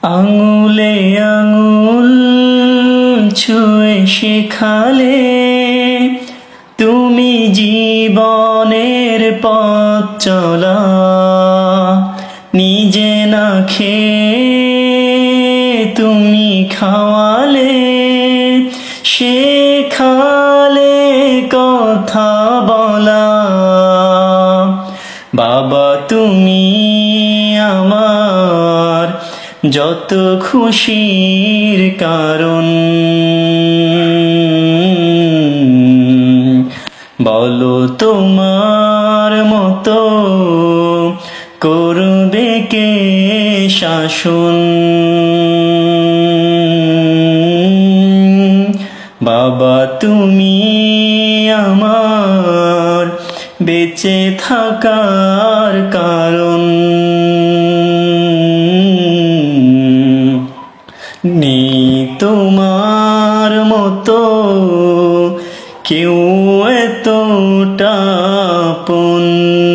আঙুলে আঙুল ছুঁয়ে শেখালে তুমি জীবনের পথ চলা। নিজে না খেয়ে তুমি খাওয়ালে, শেখালে কথা বলা। বাবা তুমি আমার যত খুশির কারণ। বলো তোমার মতো করবে কে শাসন। বাবা তুমি আমার বেঁচে থাকার কারণ। নেই তোমার মতো কেউ এতটা আপন।